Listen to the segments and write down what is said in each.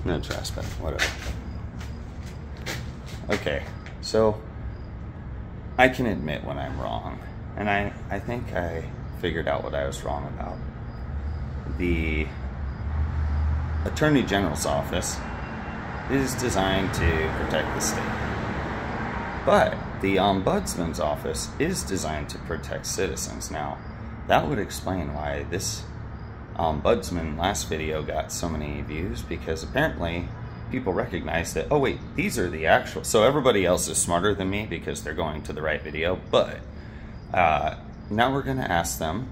No trespass, whatever. Okay, so I can admit when I'm wrong, and I think I figured out what I was wrong about. The Attorney General's office is designed to protect the state, but the Ombudsman's office is designed to protect citizens. Now, that would explain why this Ombudsman last video got so many views, because apparently people recognize that, oh wait, these are the actual, so everybody else is smarter than me because they're going to the right video. But now we're going to ask them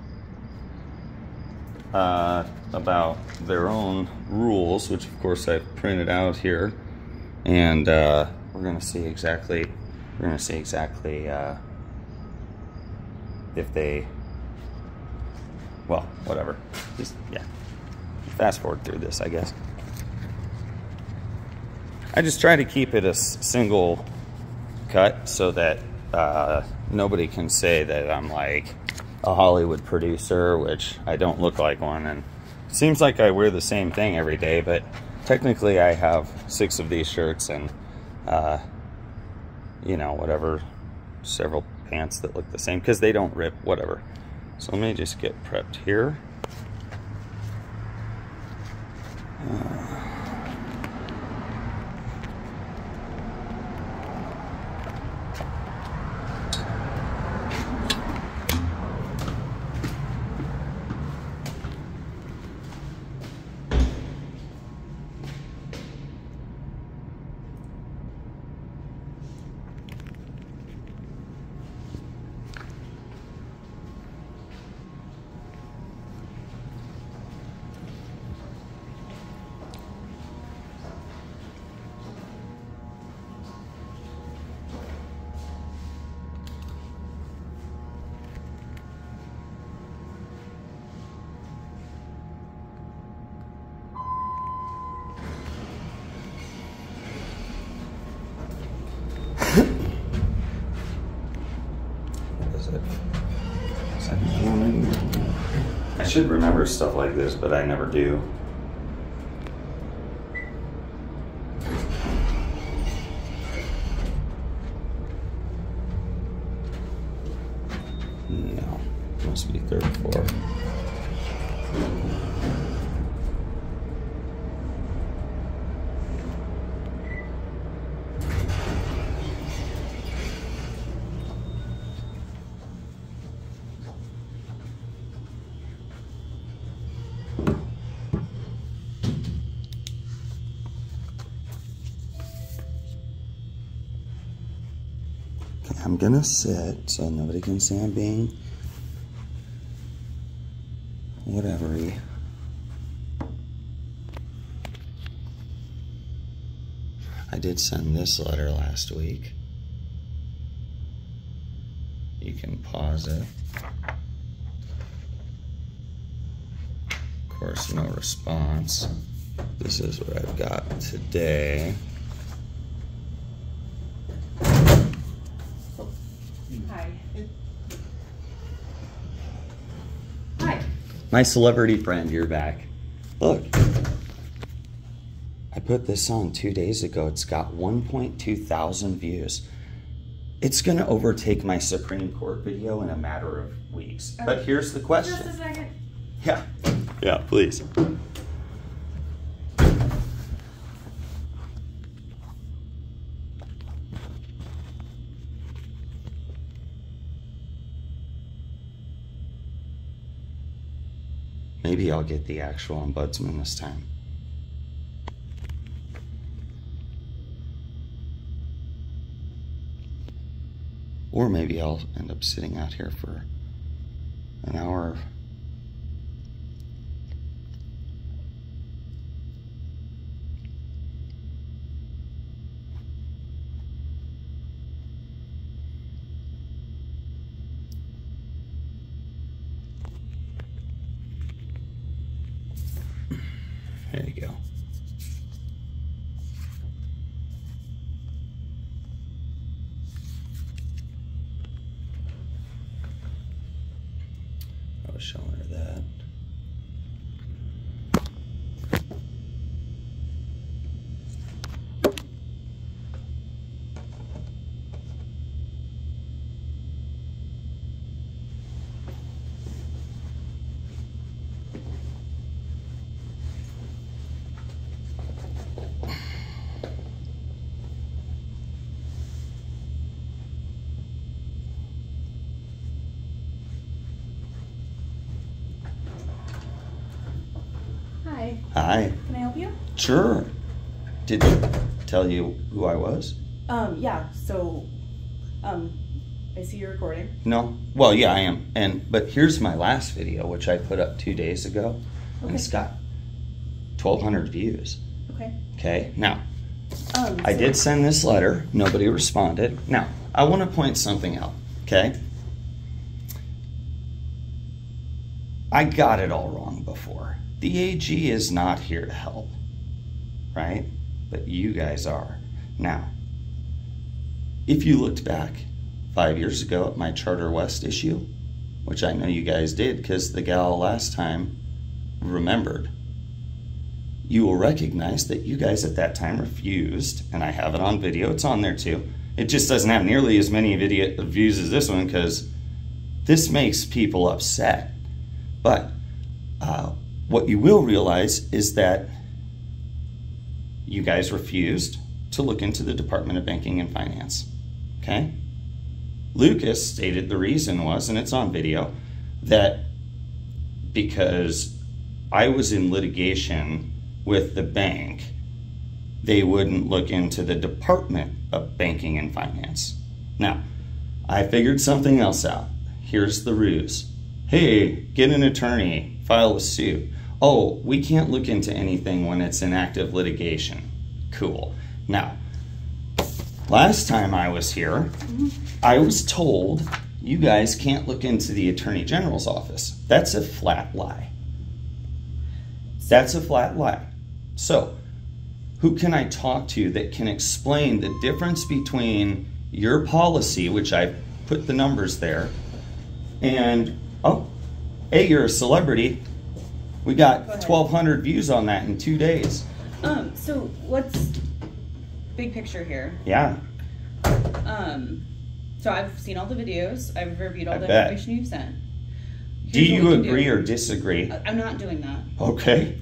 about their own rules, which of course I've printed out here, and we're going to see exactly if they, well, whatever. Just, yeah. Fast forward through this, I guess. I just try to keep it a single cut so that nobody can say that I'm like a Hollywood producer, which I don't look like one. And it seems like I wear the same thing every day, but technically I have 6 of these shirts and, you know, whatever, several pants that look the same because they don't rip, whatever. So let me just get prepped here. I should remember stuff like this, but I never do. No, must be 3rd floor. I'm gonna sit so nobody can say I'm being whatever-y. I did send this letter last week. You can pause it. Of course, no response. This is what I've got today. My celebrity friend, you're back. Look, I put this on 2 days ago. It's got 1.2 thousand views. It's gonna overtake my Supreme Court video in a matter of weeks. But here's the question. Just a second. Yeah, please. Maybe I'll get the actual ombudsman this time. Or maybe I'll end up sitting out here for an hour. There you go. Oh, shit. Hi. Can I help you? Sure. Did they tell you who I was? Yeah, so, I see you're recording. No? Well, yeah, I am. But here's my last video, which I put up 2 days ago. Okay. And it's got 1,200 views. Okay. Okay, now, I did send this letter. Nobody responded. Now, I want to point something out, okay? I got it all wrong before. The AG is not here to help, right? But you guys are. Now, if you looked back 5 years ago at my Charter West issue, which I know you guys did because the gal last time remembered, you will recognize that you guys at that time refused, and I have it on video, it's on there too. It just doesn't have nearly as many video views as this one because this makes people upset. But what you will realize is that you guys refused to look into the Department of Banking and Finance, okay? Lucas stated the reason was, and it's on video, that because I was in litigation with the bank, they wouldn't look into the Department of Banking and Finance. Now, I figured something else out. Here's the ruse. Hey, get an attorney, file a suit. Oh, we can't look into anything when it's in active litigation. Cool. Now, last time I was here, I was told you guys can't look into the Attorney General's office. That's a flat lie. That's a flat lie. So, who can I talk to that can explain the difference between your policy, which I put the numbers there, and, oh, hey, you're a celebrity. We got 1,200 views on that in 2 days. So what's big picture here? Yeah. So I've seen all the videos. I've reviewed all the bet. information you've sent. Do you agree or disagree? I'm not doing that. Okay.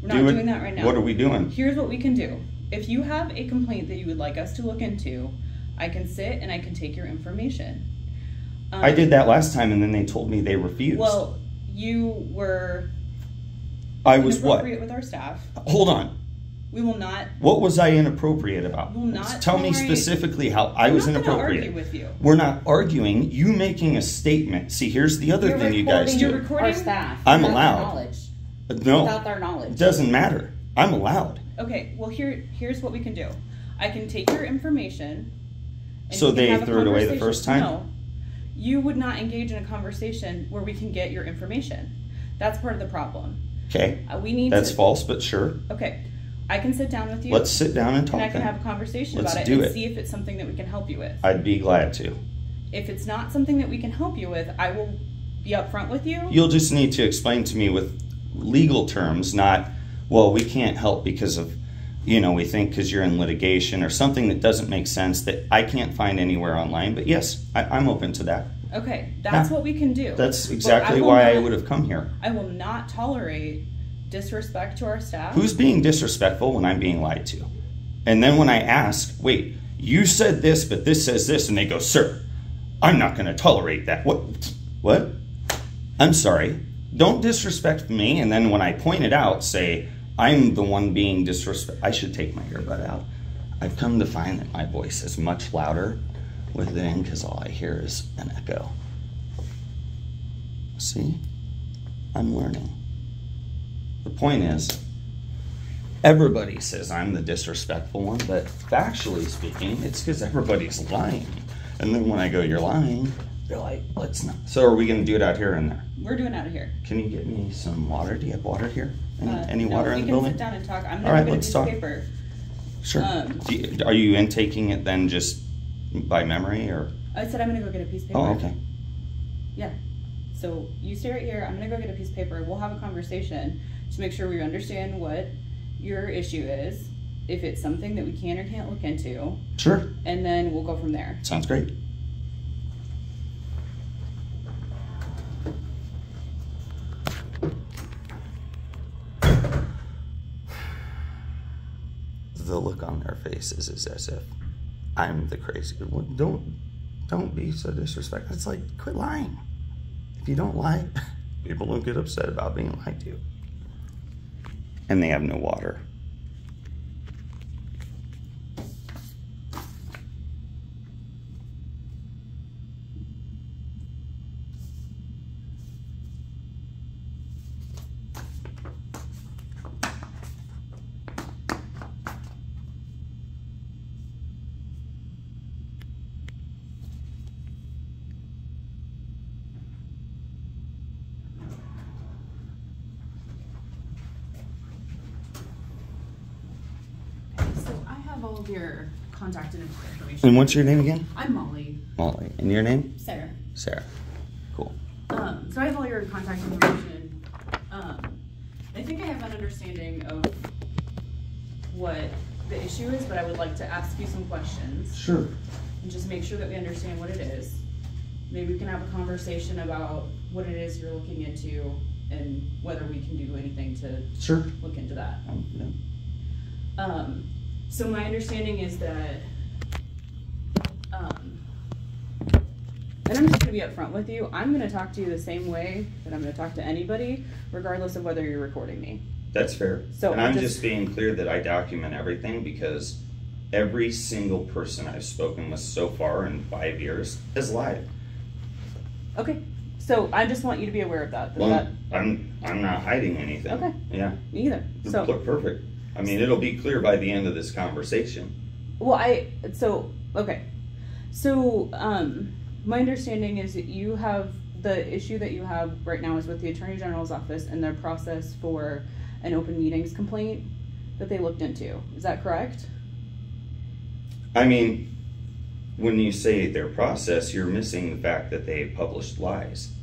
We're not doing that right now. What are we doing? Here's what we can do. If you have a complaint that you would like us to look into, I can sit and I can take your information. I did that last time and then they told me they refused. Well, you were inappropriate with our staff. Hold on. We will not. What was I inappropriate about? We will not Tell me specifically how I was inappropriate. Argue with you. We're not arguing. You making a statement. See, here's the other thing you guys do. You're recording our staff. I'm without allowed. Their knowledge. No. Without their knowledge. It doesn't matter. I'm allowed. Okay. Well, here's what we can do. I can take your information. And so they threw it away the first time? No. You would not engage in a conversation where we can get your information. That's part of the problem. Okay. That's false, but sure. Okay. I can sit down with you. Let's sit down and talk. And I can have a conversation about it and see if it's something that we can help you with. I'd be glad to. If it's not something that we can help you with, I will be upfront with you. You'll just need to explain to me with legal terms, not, well, we can't help because of, we think because you're in litigation or something that doesn't make sense that I can't find anywhere online. But yes, I'm open to that. Okay, that's what we can do. That's exactly why I would have come here. I will not tolerate disrespect to our staff. Who's being disrespectful when I'm being lied to? And then when I ask, wait, you said this, but this says this, and they go, sir, I'm not going to tolerate that. What? I'm sorry. Don't disrespect me. And then when I point it out, say, I'm the one being disrespectful. I should take my earbud out. I've come to find that my voice is much louder with it in because all I hear is an echo. See? I'm learning. The point is, everybody says I'm the disrespectful one, but factually speaking, it's because everybody's lying. And then when I go, you're lying, they're like, let's not. So are we going to do it out here or in there? We're doing it out of here. Can you get me some water? Do you have water here? Any water in the building? We can sit down and talk. I'm going to get a piece of paper. Sure. Are you intaking it then just by memory or? I said I'm going to go get a piece of paper. Oh, okay. Yeah. So you stay right here. I'm going to go get a piece of paper. We'll have a conversation to make sure we understand what your issue is, if it's something that we can or can't look into. Sure. And then we'll go from there. Sounds great. The look on their faces is as if I'm the crazy one. Don't be so disrespectful. It's like, quit lying. If you don't lie, people don't get upset about being lied to. and they have no water. All of your contact information. And what's your name again? I'm Molly. Molly. And your name? Sarah. Sarah. Cool. So I have all your contact information. I think I have an understanding of what the issue is, but I would like to ask you some questions. Sure. And just make sure that we understand what it is. Maybe we can have a conversation about what it is you're looking into and whether we can do anything to look into that. Yeah. So my understanding is that, and I'm just going to be upfront with you, I'm going to talk to you the same way that I'm going to talk to anybody, regardless of whether you're recording me. That's fair. So and I'm just being clear that I document everything because every single person I've spoken with so far in 5 years has lied. Okay. So I just want you to be aware of that. I'm not hiding anything. Okay. Yeah. Me either. So perfect. I mean, it'll be clear by the end of this conversation. Well, okay. So, my understanding is that you have, the issue that you have right now is with the Attorney General's office and their process for an open meetings complaint that they looked into. Is that correct? I mean, when you say their process, you're missing the fact that they published lies.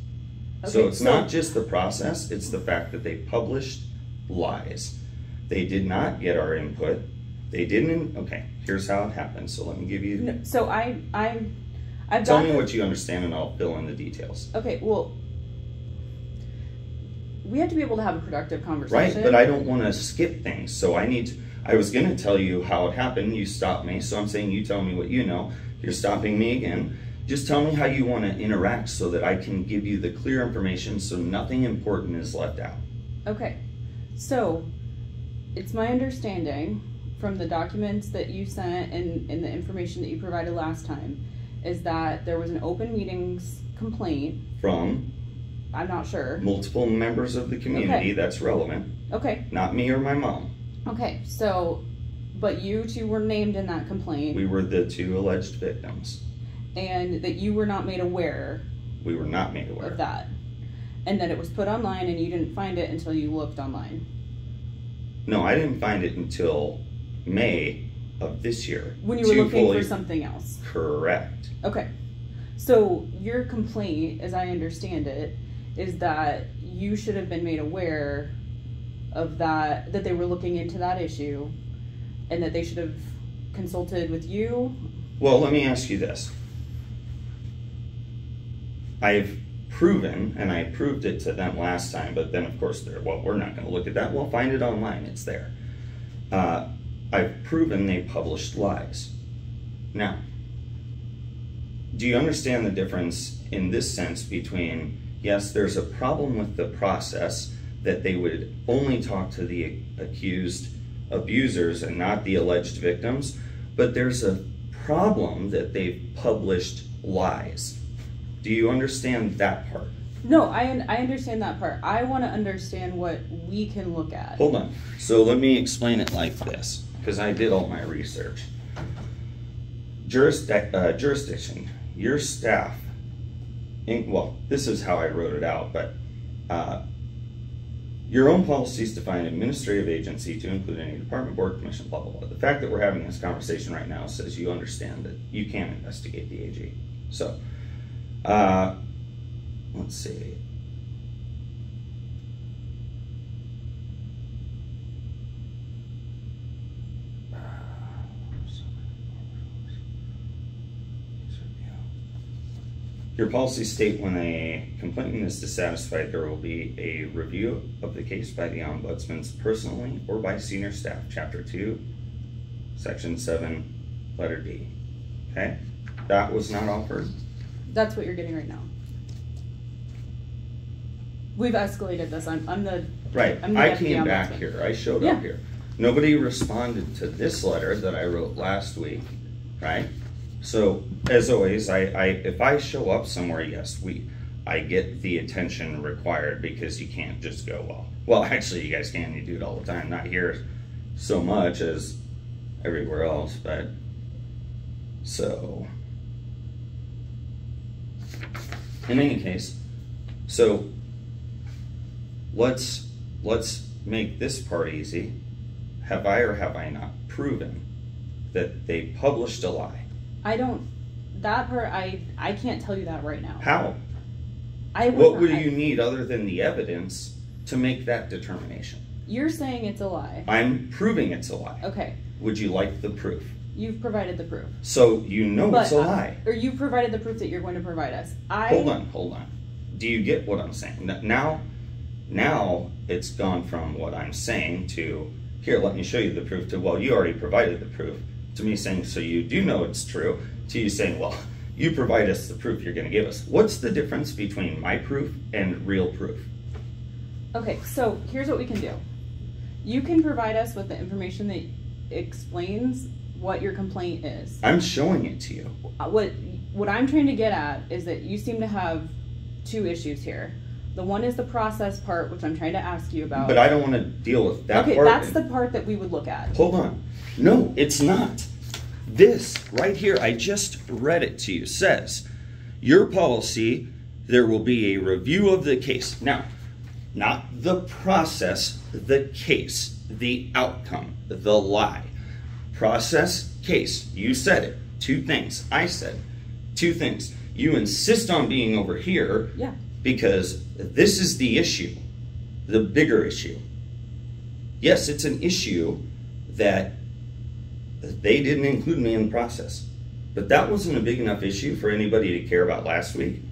Okay, so it's not just the process, it's the fact that they published lies. They did not get our input. They didn't. Okay, here's how it happened. So let me give you. No, so Tell me what you understand, and I'll fill in the details. Okay. Well, we have to be able to have a productive conversation. Right, but I don't want to skip things. So I was going to tell you how it happened. You stopped me. So I'm saying you tell me what you know. You're stopping me again. Just tell me how you want to interact so that I can give you the clear information so nothing important is left out. Okay. So it's my understanding from the documents that you sent and the information that you provided last time is that there was an open meetings complaint from, I'm not sure, multiple members of the community. That's relevant. Okay. Not me or my mom. Okay, so, but you two were named in that complaint. We were the two alleged victims. And that you were not made aware. We were not made aware of that. And that it was put online and you didn't find it until you looked online. No, I didn't find it until May of this year. When you were looking for something else. Correct. Okay. So your complaint, as I understand it, is that you should have been made aware of that they were looking into that issue and that they should have consulted with you. Well, let me ask you this. I've proven, and I proved it to them last time, but then of course we're not going to look at that. We'll find it online. It's there. I've proven they published lies. Now, do you understand the difference in this sense between, yes, there's a problem with the process that they would only talk to the accused abusers and not the alleged victims, but there's a problem that they've published lies. Do you understand that part? No, I understand that part. I want to understand what we can look at. Hold on. So let me explain it like this, because I did all my research. Jurisdiction. Your staff, well, this is how I wrote it out, but your own policies define administrative agency to include any department, board, commission, blah, blah, blah. The fact that we're having this conversation right now says you understand that you can investigate the AG. So, let's see. Your policies state when a complainant is dissatisfied, there will be a review of the case by the Ombudsman personally or by senior staff. Chapter 2, Section 7, letter D. Okay? That was not offered? That's what you're getting right now. We've escalated this. I'm the Right. I'm the I deputy came back ombudsman. here. I showed Yeah. up here. Nobody responded to this letter that I wrote last week, right? So as always, if I show up somewhere, yes, I get the attention required, because you can't just go, well, actually you guys can, you do it all the time, not here so much as everywhere else, but so in any case, so let's make this part easy. Have I or have I not proven that they published a lie? That part, I can't tell you that right now. How? What would you need other than the evidence to make that determination? You're saying it's a lie. I'm proving it's a lie. Okay. Would you like the proof? You've provided the proof. So you know it's a lie. Or you've provided the proof that you're going to provide us. Hold on. Do you get what I'm saying? Now it's gone from what I'm saying to, here, let me show you the proof, to, well, you already provided the proof, to me saying, so you do know it's true, to you saying, well, you provide us the proof you're going to give us. What's the difference between my proof and real proof? Okay, so here's what we can do. You can provide us with the information that explains what your complaint is. I'm showing it to you. What I'm trying to get at is that you seem to have two issues here. The one is the process part, which I'm trying to ask you about. But I don't want to deal with that part. Okay, that's the part that we would look at. Hold on. No, it's not. This right here, I just read it to you, says, your policy, there will be a review of the case. Now, not the process, the case, the outcome, the lie. Process, case, you said it. Two things. I said two things. You insist on being over here. Yeah. Because this is the issue, the bigger issue. Yes, it's an issue that they didn't include me in the process, but that wasn't a big enough issue for anybody to care about last week.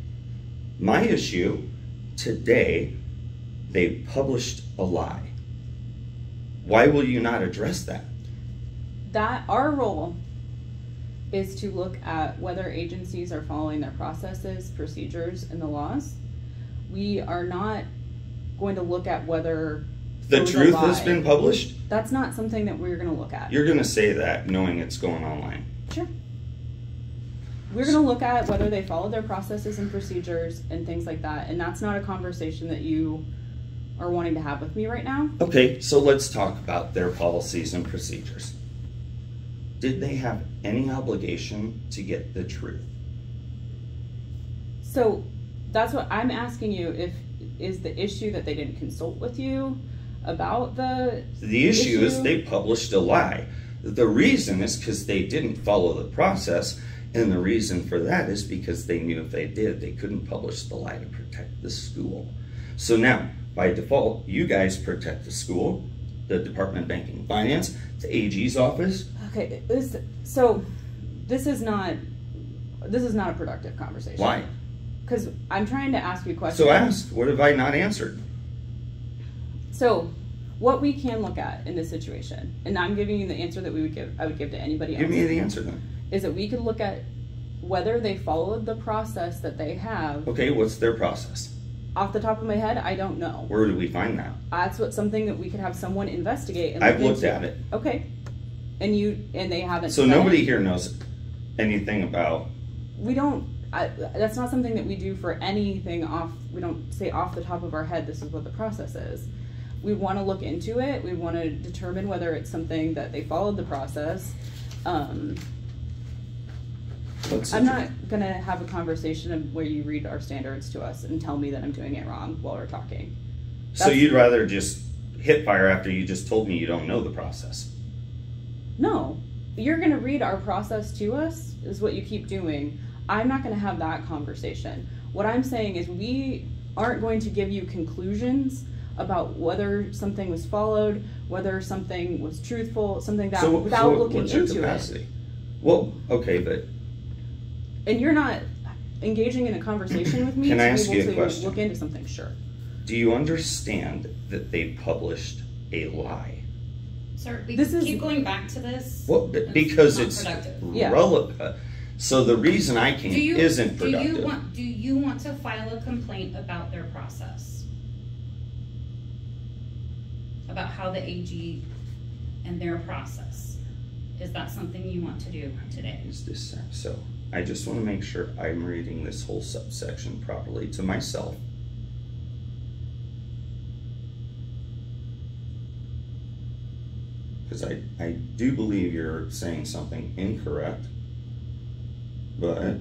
My issue today, they published a lie. Why will you not address that? Our role is to look at whether agencies are following their processes, procedures, and the laws. We are not going to look at whether the truth has been published. That's not something that we're going to look at. You're going to say that knowing it's going online. Sure. We're going to look at whether they followed their processes and procedures and things like that, and that's not a conversation that you are wanting to have with me right now. Okay, so let's talk about their policies and procedures. Did they have any obligation to get the truth? So that's what I'm asking you, is the issue that they didn't consult with you about the issue is they published a lie. The reason is because they didn't follow the process, and the reason for that is because they knew if they did, they couldn't publish the lie to protect the school. So now, by default, you guys protect the school, the Department of Banking and Finance, the AG's office. Okay, this is not a productive conversation. Why? Because I'm trying to ask you questions. So ask, what have I not answered? So, what we can look at in this situation, and I'm giving you the answer that I would give to anybody else. Give me the answer then. Is that we could look at whether they followed the process that they have. Okay, what's their process? Off the top of my head, I don't know. Where do we find that? That's something that we could have someone investigate. And I've looked at it. Okay. And they haven't. So nobody here knows anything about. We don't. That's not something that we do for anything off. We don't say off the top of our head, this is what the process is. We want to look into it. We want to determine whether it's something that they followed the process. I'm not going to have a conversation of where you read our standards to us and tell me that I'm doing it wrong while we're talking. So you'd rather just hit fire after you just told me you don't know the process? No. You're going to read our process to us, is what you keep doing. I'm not going to have that conversation. What I'm saying is we aren't going to give you conclusions about whether something was followed, whether something was truthful, something that without looking what's your into capacity? it. Well, okay, but... And you're not engaging in a conversation with me Can to I be ask able you a to question? look into something. Sure. Do you understand that they published a lie? Sir, we keep going back to this. Well, because it's relevant. So the reason I can't isn't productive. Do you want to file a complaint about their process? about how the AG and their process. Is that something you want to do today? Is this so? I just want to make sure I'm reading this whole subsection properly to myself. Because I do believe you're saying something incorrect, but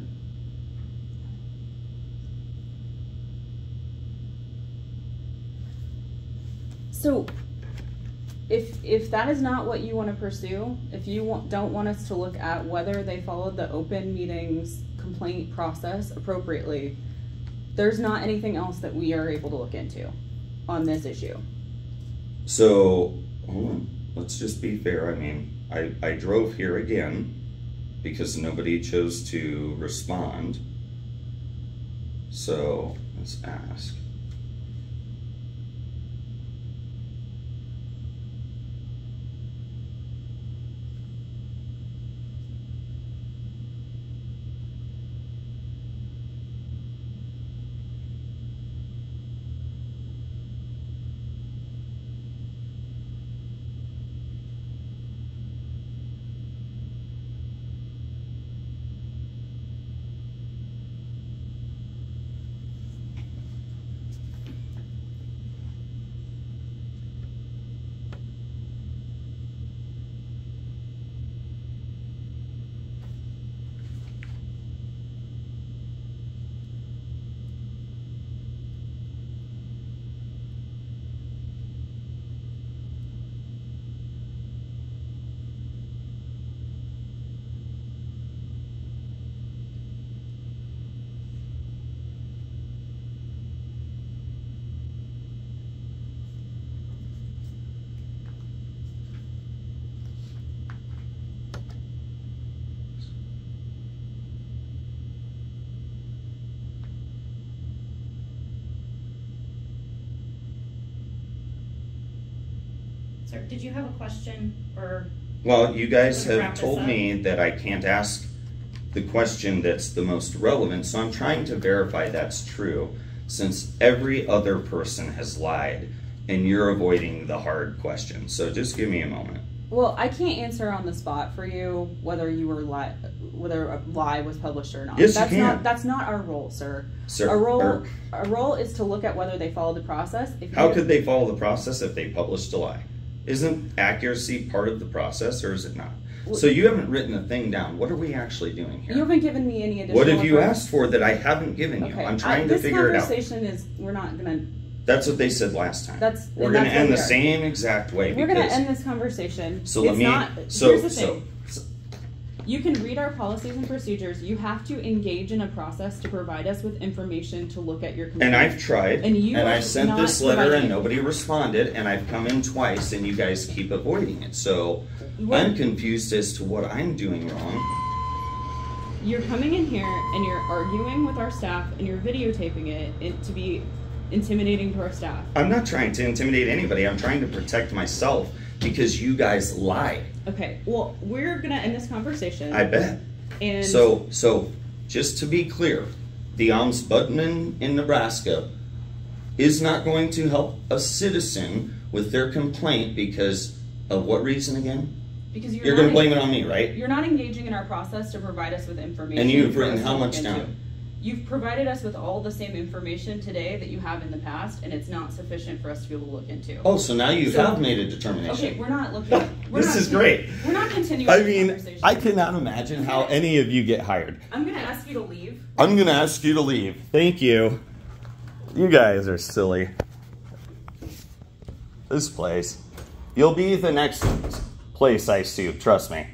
so if that is not what you want to pursue, if you don't want us to look at whether they followed the open meetings complaint process appropriately, there's not anything else that we are able to look into on this issue. So hold on. Let's just be fair. I mean, I drove here again because nobody chose to respond. So let's ask. Sir, did you have a question or? Well, you guys have told me that I can't ask the question that's the most relevant, so I'm trying to verify that's true, since every other person has lied and you're avoiding the hard question. So just give me a moment. Well, I can't answer on the spot for you whether whether a lie was published or not. Yes, you can. That's not our role, sir. Sir, our role is to look at whether they followed the process. How could they follow the process if they published a lie? Isn't accuracy part of the process, or is it not? So you haven't written a thing down. What are we actually doing here? You haven't given me any additional. What have you asked for that I haven't given you? I'm trying to figure it out. This conversation is, we're not going to. That's what they said last time. We're going to end the same exact way. We're going to end this conversation. So here's the thing. You can read our policies and procedures. You have to engage in a process to provide us with information to look at your complaint. And I've tried, and I sent this letter and nobody responded, and I've come in twice and you guys keep avoiding it. So I'm confused as to what I'm doing wrong. You're coming in here and you're arguing with our staff and you're videotaping it to be intimidating to our staff. I'm not trying to intimidate anybody. I'm trying to protect myself because you guys lied. Okay, well, we're gonna end this conversation. I bet. And so just to be clear, the Ombudsman in Nebraska is not going to help a citizen with their complaint because of what reason again? Because you're going to blame it on me, right? You're not engaging in our process to provide us with information. And you've written how much down? You've provided us with all the same information today that you have in the past, and it's not sufficient for us to be able to look into. Oh, so now you have made a determination. Okay, we're not looking. This is great. We're not continuing. I mean, I cannot imagine how any of you get hired. I'm going to ask you to leave. I'm going to ask you to leave. Thank you. You guys are silly. This place. You'll be the next place I sue, trust me.